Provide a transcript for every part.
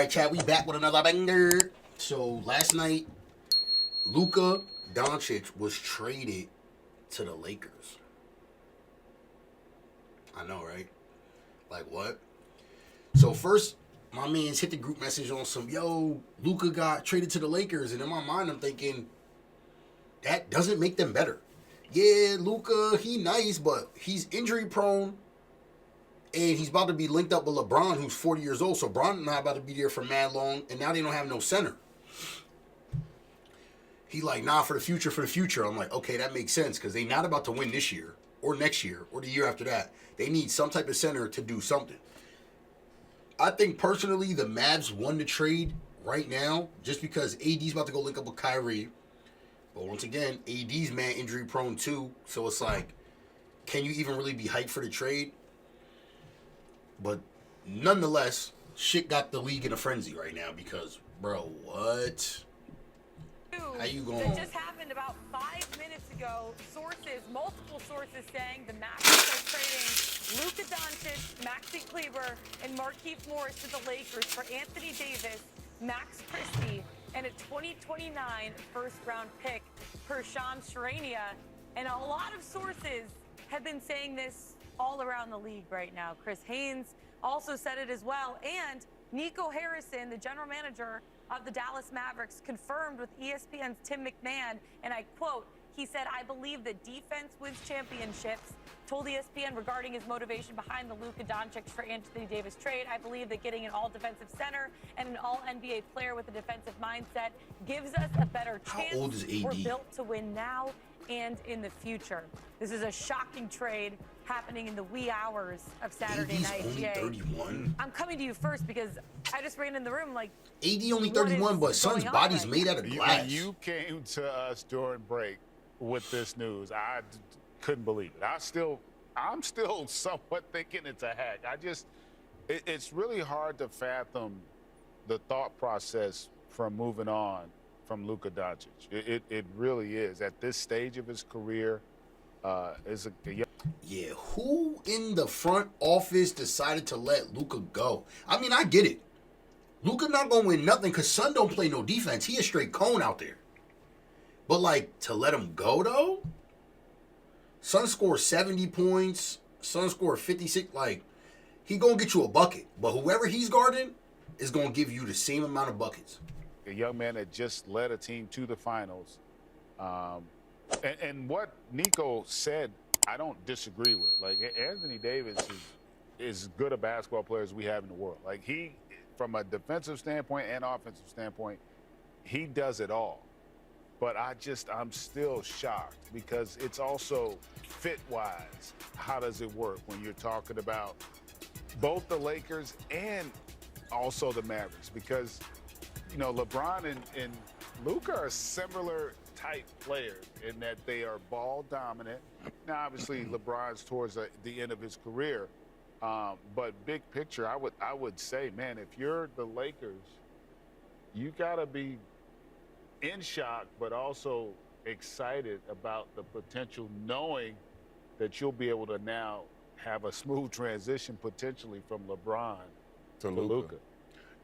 right, Chad, we back with another banger. So last night, Luka Doncic was traded to the Lakers. I know, right? Like what? So first, my man's hit the group message on some, yo, Luka got traded to the Lakers, and in my mind, I'm thinking that doesn't make them better. Yeah, Luka, he nice, but he's injury prone. And he's about to be linked up with LeBron, who's 40 years old. So LeBron not about to be there for mad long. And now they don't have no center. He like, nah, for the future, for the future. I'm like, okay, that makes sense. Because they not about to win this year or next year or the year after that. They need some type of center to do something. I think personally the Mavs won the trade right now just because AD's about to go link up with Kyrie. But once again, AD's man injury prone too. So it's like, can you even really be hyped for the trade? But nonetheless, shit got the league in a frenzy right now because, bro, what? How you going? That just happened about 5 minutes ago. Multiple sources saying the Mavericks are trading Luka Doncic, Maxi Kleber, and Markieff Morris to the Lakers for Anthony Davis, Max Christie, and a 2029 first-round pick per Shams Charania. And a lot of sources have been saying this all around the league right now. Chris Haynes also said it as well. And Nico Harrison, the general manager of the Dallas Mavericks, confirmed with ESPN's Tim McMahon, and I quote, he said, I believe that defense wins championships. Told ESPN regarding his motivation behind the Luka Doncic for Anthony Davis trade. I believe that getting an all-defensive center and an all-NBA player with a defensive mindset gives us a better chance. How old is AD? We're built to win now and in the future. This is a shocking trade happening in the wee hours of Saturday AD's night. only 31? I'm coming to you first because I just ran in the room like... AD only 31, but son's body's made out of glass. You came to us during break with this news. I couldn't believe it. I'm still somewhat thinking it's a hack. It's really hard to fathom the thought process from moving on from Luka Doncic. It really is. At this stage of his career, yeah, who in the front office decided to let Luka go? I mean, I get it. Luka not gonna win nothing because son don't play no defense. He a straight cone out there. But like to let him go though? Son scored 70 points. Son scored 56. Like he gonna get you a bucket, but whoever he's guarding is gonna give you the same amount of buckets. A young man that just led a team to the finals. And what Nico said, I don't disagree with. Like Anthony Davis is good a basketball player as we have in the world. Like he, from a defensive standpoint and offensive standpoint, he does it all. But I'm still shocked because it's also fit-wise. How does it work when you're talking about both the Lakers and also the Mavericks? Because, you know, LeBron and Luka are similar type players in that they are ball dominant. Now, obviously, LeBron's towards the end of his career. But big picture, I would say, man, if you're the Lakers, you got to be in shock, but also excited about the potential, knowing that you'll be able to now have a smooth transition potentially from LeBron to Luka.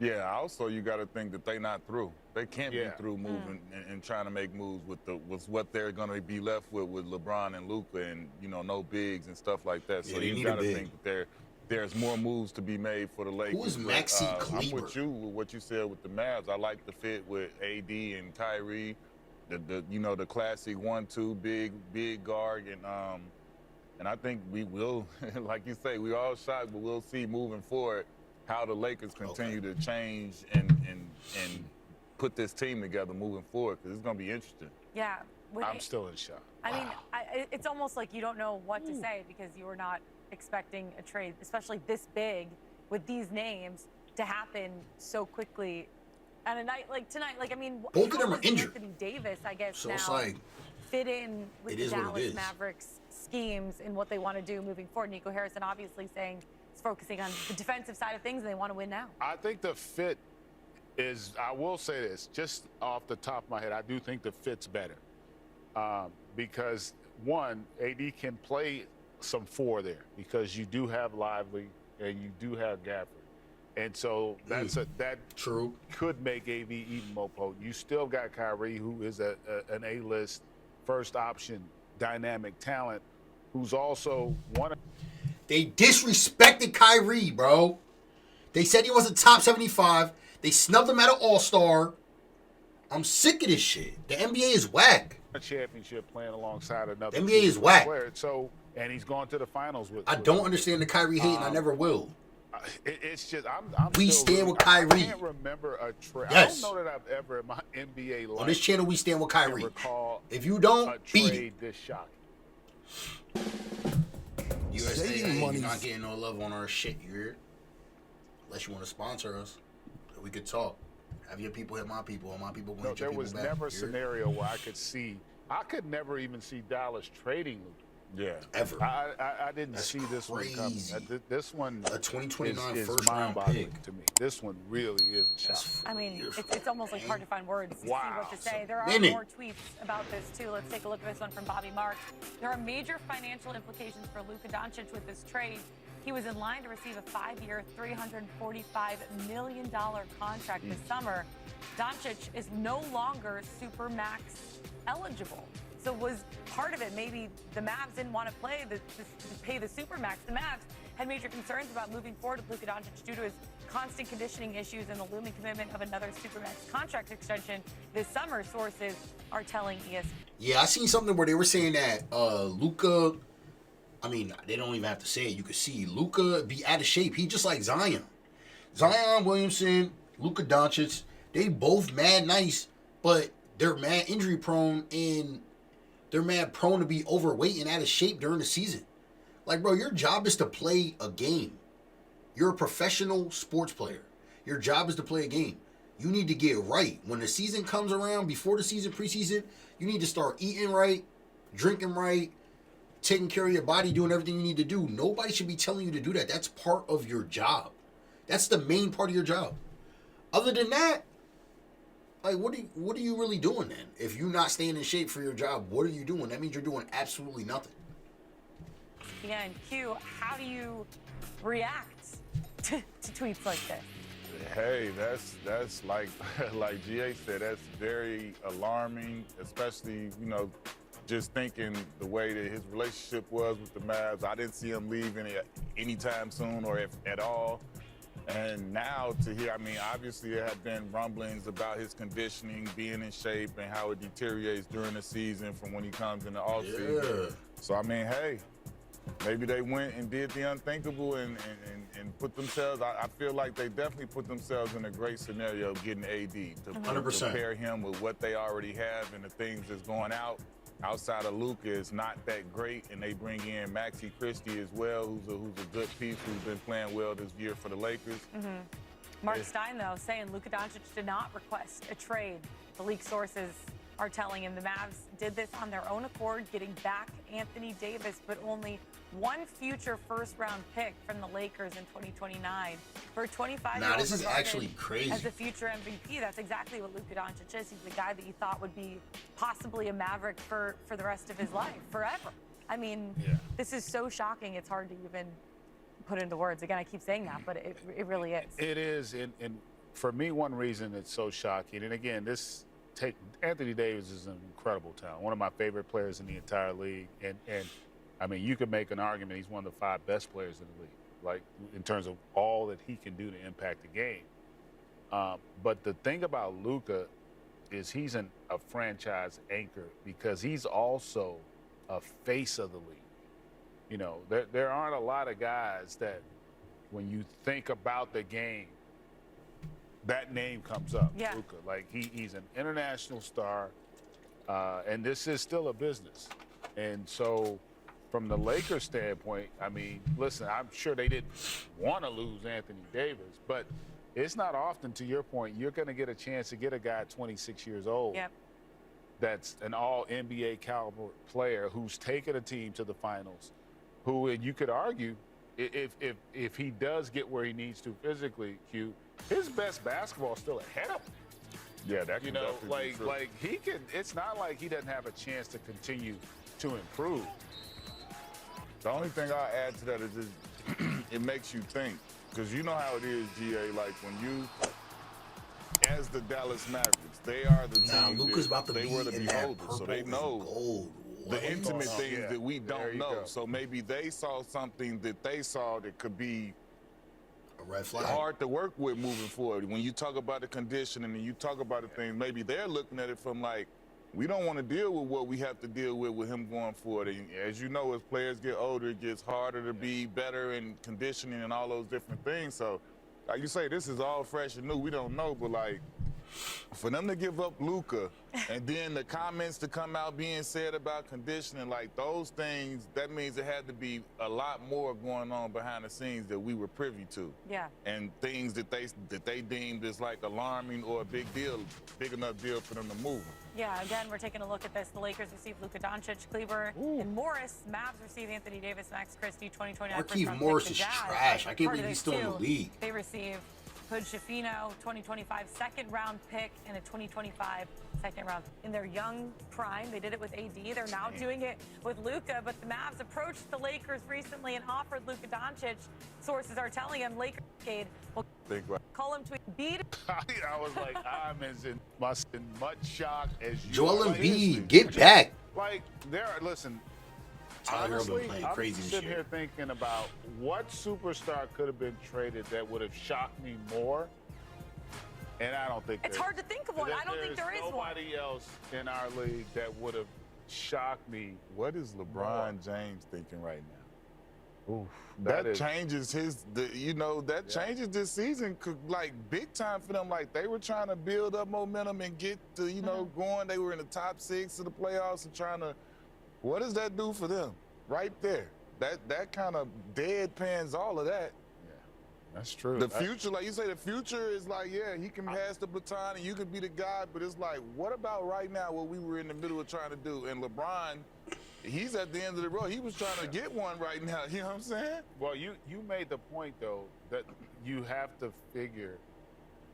Yeah, also you got to think that they're not through. They can't be through moving and trying to make moves with what they're going to be left with LeBron and Luka and, you know, no bigs and stuff like that. So you got to think that there's more moves to be made for the Lakers. Who is Maxi Kleber? I'm with you with what you said with the Mavs. I like the fit with AD and Kyrie, the classic 1-2 big guard, and I think we will, like you say, we all shocked, but we'll see moving forward how the Lakers continue to change and put this team together moving forward, because it's going to be interesting. Yeah. I'm still in shock. I mean, it's almost like you don't know what to say because you were not expecting a trade, especially this big, with these names, to happen so quickly on a night like tonight. Like, I mean, both of them are injured. Anthony Davis, I guess, so now it's like, fit in with the Dallas is. Mavericks schemes and what they want to do moving forward. Nico Harrison obviously saying he's focusing on the defensive side of things and they want to win now. I think the fit is, I will say this, just off the top of my head, I do think the fit's better. Because, one, AD can play some four there because you do have Lively and you do have Gafford. And so that True. could make AV even more potent. You still got Kyrie, who is an A-list first option dynamic talent, who's also one of. They disrespected Kyrie, bro. They said he wasn't top 75. They snubbed him at an All-Star. I'm sick of this shit. The NBA is whack. A championship playing alongside another. The NBA is whack. Player. So, and he's gone to the finals with. I don't understand the Kyrie hate, and I never will. It's just I'm We still stand really, with Kyrie. I can't remember a trade. Yes. I don't know that I've ever in my NBA life On this channel, we stand with Kyrie. recall If you a don't, beat trade it. this shocking. USA, Saving money. you're not getting no love on our shit, you hear? Unless you want to sponsor us, so we could talk. Have your people hit my people, and my people will No, hit your there people was back. never a you hear? scenario where I could never even see Dallas trading Luka. Yeah. Ever. I didn't That's see this one coming. crazy. This one A 2029 is first round mind-boggling pick. to me. This one really is shocking. I mean, it's almost like hard to find words to see Wow. what to say. There are Minute. more tweets about this, too. Let's take a look at this one from Bobby Mark. There are major financial implications for Luka Doncic with this trade. He was in line to receive a 5-year, $345 million contract this summer. Doncic is no longer Supermax eligible. So was part of it maybe the Mavs didn't want to pay the Supermax? The Mavs had major concerns about moving forward with Luka Doncic due to his constant conditioning issues and the looming commitment of another Supermax contract extension this summer, sources are telling ESPN. Yeah, I seen something where they were saying that Luka, I mean, they don't even have to say it. You could see Luka be out of shape. He just like Zion. Zion Williamson, Luka Doncic, they both mad nice, but they're mad injury prone and they're mad prone to be overweight and out of shape during the season. Like, bro, your job is to play a game. You're a professional sports player. Your job is to play a game. You need to get right. When the season comes around, before the season, preseason, you need to start eating right, drinking right, taking care of your body, doing everything you need to do. Nobody should be telling you to do that. That's part of your job. That's the main part of your job. Other than that, like, what are you really doing then? If you're not staying in shape for your job, what are you doing? That means you're doing absolutely nothing. Yeah, and Q, how do you react to tweets like this? Hey, that's like like GA said, that's very alarming, especially, just thinking the way that his relationship was with the Mavs. I didn't see him leave anytime soon or if at all. And now to hear, obviously there have been rumblings about his conditioning, being in shape, and how it deteriorates during the season from when he comes in the offseason. Yeah. So, hey, maybe they went and did the unthinkable and put themselves, I feel like they definitely put themselves in a great scenario of getting AD to 100%. pair him with what they already have and the things that's going outside of Luka is not that great, and they bring in Maxi Christie as well, who's a good piece, who's been playing well this year for the Lakers. Mark Stein, though, saying Luka Doncic did not request a trade. The league sources are telling him the Mavs did this on their own accord, getting back Anthony Davis, but only one future first-round pick from the Lakers in 2029. For a 25-year-old Nah, this is regarded actually crazy. as a future MVP, that's exactly what Luka Doncic is. He's the guy that you thought would be possibly a Maverick for the rest of his life, forever. This is so shocking, it's hard to even put into words. Again, I keep saying that, but it really is. It is, and for me, one reason it's so shocking, and again, Anthony Davis is an incredible talent, one of my favorite players in the entire league, and you could make an argument he's one of the 5 best players in the league, like in terms of all that he can do to impact the game. But the thing about Luka is he's a franchise anchor because he's also a face of the league. There aren't a lot of guys that when you think about the game, that name comes up. Yeah. Luka. Like he's an international star, and this is still a business. And so from the Lakers standpoint, listen, I'm sure they didn't want to lose Anthony Davis, but it's not often, to your point, you're going to get a chance to get a guy 26 years old. Yep. That's an all-NBA caliber player who's taken a team to the finals, who, and you could argue, if he does get where he needs to physically, Q, his best basketball is still ahead of him. Yeah, that can definitely be true. like he can. It's not like he doesn't have a chance to continue to improve. The only thing I'll add to that is it makes you think. Because you know how it is, GA. Like when you, as the Dallas Mavericks, they are the Now team Luka's about to they be were the in that beholders, purple so they and know gold. What? the intimate things Yeah, that we there don't you know. go. So maybe they saw something that they saw that could be A red flag. hard to work with moving forward. When you talk about the conditioning and you talk about the things, maybe they're looking at it from like, we don't want to deal with what we have to deal with him going forward. And as you know, as players get older, it gets harder to be better in conditioning and all those different things. So, like you say, this is all fresh and new. We don't know, but like, for them to give up Luka and then the comments to come out being said about conditioning, like those things, that means there had to be a lot more going on behind the scenes that we were privy to. Yeah. And things that they deemed as like alarming or a big deal, big enough deal for them to move them. Yeah, again, we're taking a look at this. The Lakers receive Luka Doncic, Kleber, and Morris. Mavs receive Anthony Davis, Max Christie, 2029 Markieff first-round Morris pick. is The Jazz, trash. I can't part of believe he's this still in the too. league. They receive Hood Schifino, 2025 second-round pick, and a 2025 second-round. In their young prime, they did it with AD. They're now doing it with Luka, but the Mavs approached the Lakers recently and offered Luka Doncic. Sources are telling him Lakers will Think right. call him to beat. I was like, I'm in much shock as you. Joel are. Embiid, get back. Like, listen, Tyler Hero been honestly, playing I'm crazy this sitting year. here thinking about what superstar could have been traded that would have shocked me more. And I don't think It's hard to think of one. I don't think there is one. nobody else in our league that would have shocked me. What is LeBron James thinking right now? Oof, That changes changes this season, like big time for them. Like they were trying to build up momentum and get to, going. They were in the top 6 of the playoffs and trying to, what does that do for them? Right there. That kind of deadpans all of that. That's true. The future, like you say, the future is like, yeah, he can pass the baton and you can be the guy, but it's like, what about right now what we were in the middle of trying to do? And LeBron, he's at the end of the road. He was trying to get one right now. You know what I'm saying? Well, you made the point, though, that you have to figure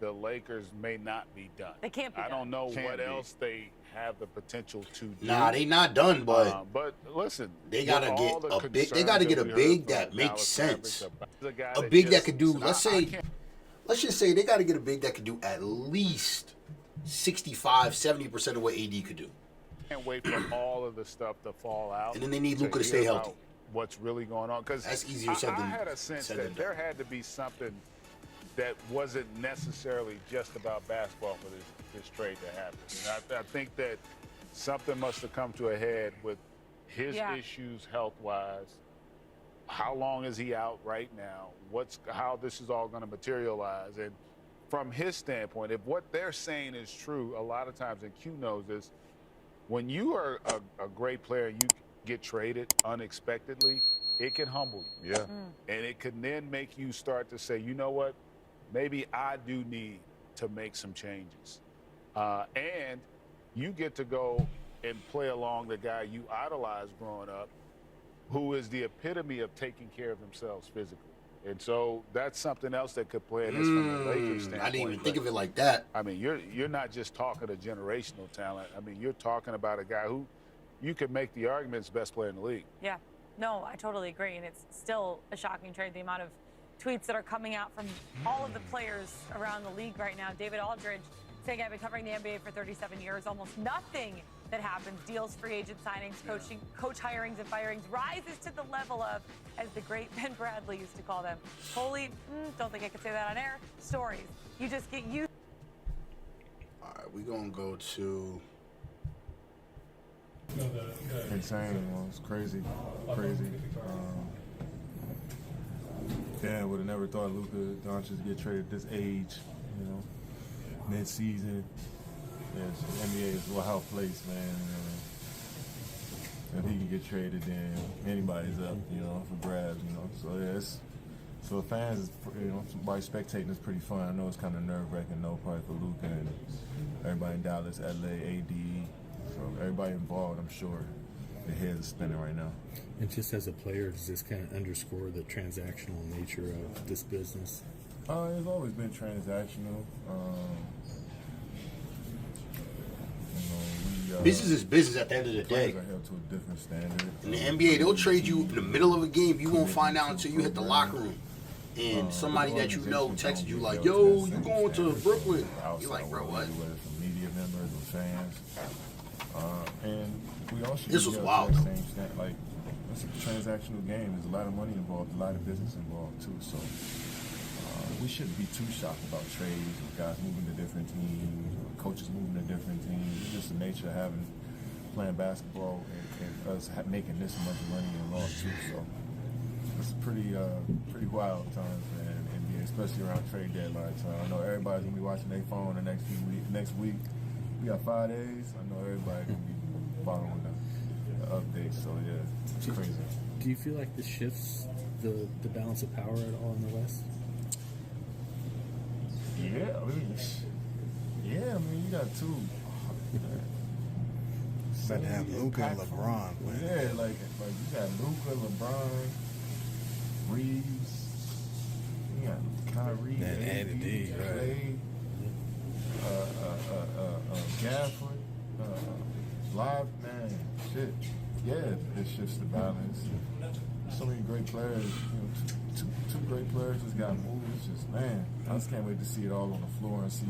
the Lakers may not be done. They can't be I done. don't know Can't what be. else they have the potential to do. Nah, they not done, but But listen, they gotta with all get the a big. They concerns gotta get a we heard big from that the makes Dallas sense. Mavericks about the guy A that big that just- could do. I Let's just say they gotta get a big that could do at least 65-70% of what AD could do. can't wait for all of the stuff to fall out. And then they need Luka to hear stay about healthy. What's really going on? Because That's easier said I than- had a sense said than that there had to be something that wasn't necessarily just about basketball for this trade to happen. And I think that something must have come to a head with his issues health-wise. How long is he out right now? How this is all going to materialize? And from his standpoint, if what they're saying is true, a lot of times, and Q knows this, when you are a great player and you get traded unexpectedly, it can humble you. Yeah. And it can then make you start to say, you know what, maybe I do need to make some changes. And you get to go and play along the guy you idolized growing up, who is the epitome of taking care of themselves physically. And so that's something else that could play in this from the Lakers standpoint. I didn't even think of it like that. I mean, you're not just talking a generational talent. I mean, you're talking about a guy who you could make the argument is best player in the league. Yeah, no, I totally agree. And it's still a shocking trade, the amount of tweets that are coming out from all of the players around the league right now. David Aldridge saying, I've been covering the NBA for 37 years. Almost nothing that happens, deals, free agent signings, coach hirings and firings, rises to the level of, as the great Ben Bradley used to call them, holy, don't think I could say that on air, stories. You just get used. All right, we're going to go to... Insane, man. It's crazy. Yeah, would have never thought Luka Doncic would get traded at this age, mid-season. Yes, NBA is a wild place, man. If he can get traded, then anybody's up, for grabs, So yeah, so fans, by spectating is pretty fun. I know it's kind of nerve-wracking, probably for Luka and everybody in Dallas, LA, AD. So everybody involved, I'm sure, their heads are spinning right now. And just as a player, does this kind of underscore the transactional nature of this business? It's always been transactional. Business is business at the end of the day. Players are held to a different standard. In the NBA, they'll trade you in the middle of a game. You won't find out until you hit the locker room. and somebody the that you know organizations texted you don't like, get held yo, to you that going same to standard, Brooklyn? the outside You're like, bro, world, what? whether from media members or fans. And we all should This be was held wild, to that though. same standard. Like, it's a transactional game. There's a lot of money involved, a lot of business involved, too. So we shouldn't be too shocked about trades or guys moving to different teams or coaches moving to different teams. It's just the nature of playing basketball and us making this much money and loss, too. So it's pretty wild times, man, NBA, especially around trade deadline time. I know everybody's gonna be watching their phone the next week. We got 5 days. I know everybody gonna be following the updates. So yeah, it's crazy. Do you feel like this shifts the balance of power at all in the West? Yeah, I mean, you got two. About to have Luka and LeBron. Man. Yeah, like you got Luka, LeBron, Reeves, you got Kyrie, That added D, right. Clay, Gafford, Live, man, shit. Yeah, it shifts the balance. So many great players, two great players just got moved. It's just, man, I just can't wait to see it all on the floor and see,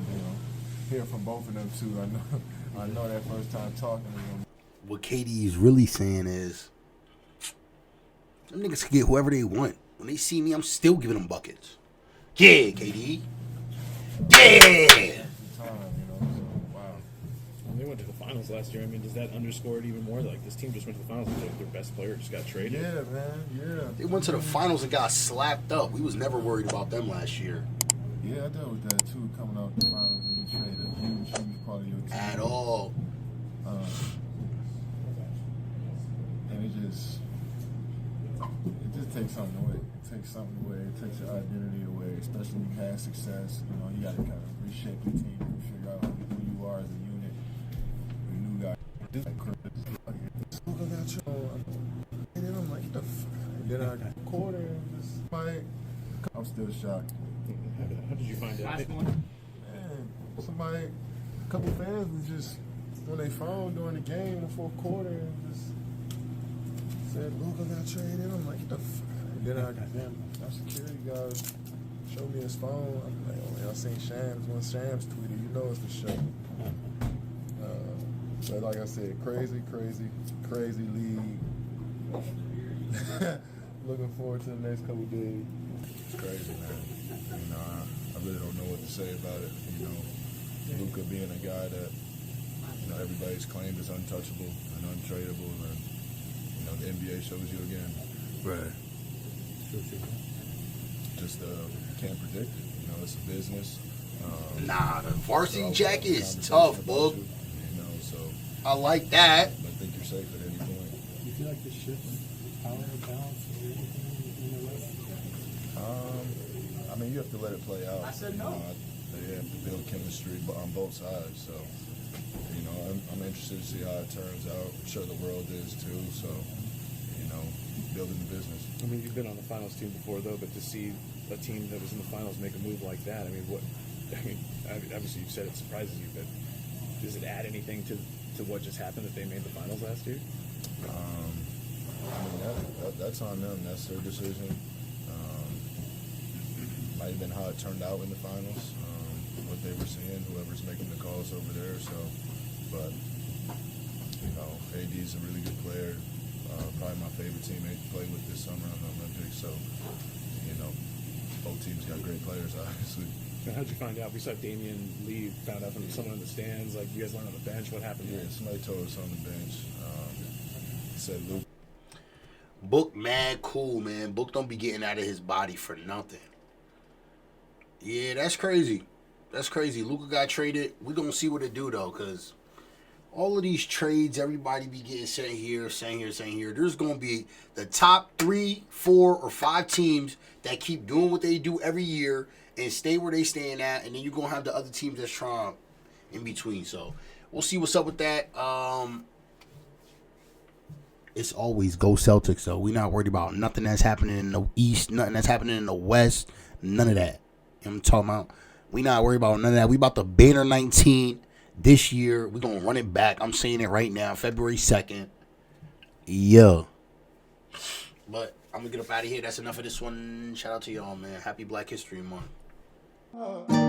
hear from both of them too. I know that first time talking to them. What KD is really saying is, them niggas can get whoever they want. When they see me, I'm still giving them buckets. Yeah, KD. Yeah. So, wow. And they went to the finals last year. I mean, does that underscore it even more? Like, this team just went to the finals and like their best player just got traded. Yeah, man, yeah. They went to the finals and got slapped up. We was never worried about them last year. Yeah, I dealt with that too, coming out the finals and you trade a huge part of your team. At all. And it just takes something away. It takes your identity away, especially when you have success. You got to kind of reshape your team and figure out who you are as a unit. The new guy. Luka got you on. And then I'm like, the fuck? And then I quarter and just like, I'm still shocked. How did you find out? Man, a couple fans was just on their phone during the game in the fourth quarter and just said, Luka got traded. I'm like, the fuck? And then our security guys showed me his phone. I'm like, oh, y'all seen Shams? When Shams tweeted, you know it's the show. So like I said, crazy league. Looking forward to the next couple days. It's crazy, man. I really don't know what to say about it. Luka being a guy that everybody's claimed is untouchable and untradeable, and the NBA shows you again. Right. Just can't predict it. It's a business. Nah, the varsity jacket is tough, bub. So I like that. I think you're safe at any point. Do you feel like this shifts power and balance of everything in the West? I mean, you have to let it play out. I said no. They have to build chemistry on both sides. So, I'm interested to see how it turns out. I'm sure the world is too. So, building the business. I mean, you've been on the finals team before, though, but to see a team that was in the finals make a move like that, obviously you've said it surprises you, but does it add anything to what just happened that they made the finals last year? That's on them. That's their decision. Might have been how it turned out in the finals, what they were seeing, whoever's making the calls over there. So, but AD's a really good player. Probably my favorite teammate to play with this summer on the Olympics. So, both teams got great players, obviously. Now, how'd you find out? We saw Damian leave, found out from someone in the stands. Like, you guys weren't on the bench. What happened Yeah, here? somebody told us on the bench. Said Luke. Book mad cool, man. Book don't be getting out of his body for nothing. Yeah, that's crazy. That's crazy. Luka got traded. We gonna see what it do though, cause all of these trades, everybody be getting sent here. There's gonna be the top 3, 4, or 5 teams that keep doing what they do every year and stay where they staying at, and then you're gonna have the other teams that's trying in between. So we'll see what's up with that. It's always go Celtics though. We're not worried about nothing that's happening in the East, nothing that's happening in the West, none of that. You know what I'm talking about? We not worried about none of that. We about to banner 19 this year. We're gonna run it back. I'm saying it right now, February 2nd. Yeah. But I'm gonna get up out of here. That's enough of this one. Shout out to y'all, man. Happy Black History Month.